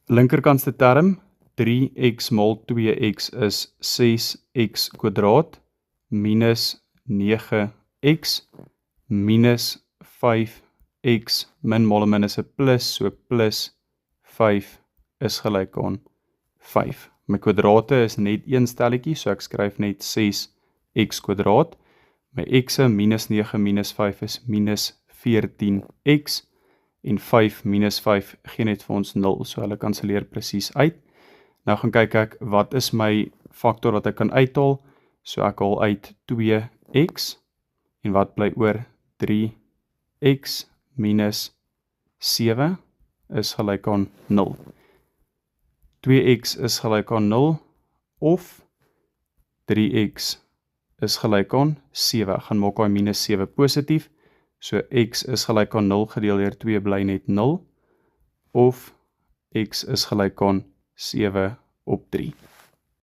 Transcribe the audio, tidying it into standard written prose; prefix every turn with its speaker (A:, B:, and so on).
A: linkerkantste term, 3x mal 2x is 6x kwadraat, minus 9x, minus 5x, min mal en min is 'n plus, so plus 5 is gelyk aan 5. My kwadrate is net een stelletjie, so ek skryf net 6x kwadraat. My x'e minus 9 minus 5 is minus 14x, en 5 minus 5 gee net vir ons 0, so hulle kanselleer presies uit. Nou gaan kyk ek, wat is my faktor wat ek kan uithaal? So ek haal uit 2x, en wat bly oor? 3x minus 7 is gelyk aan 0. 2x is gelyk aan 0, of 3x is gelyk aan 7. Ek gaan maak daai minus 7 positief, so x is gelyk aan 0 gedeel deur 2 bly net 0, of x is gelyk aan 7 op 3.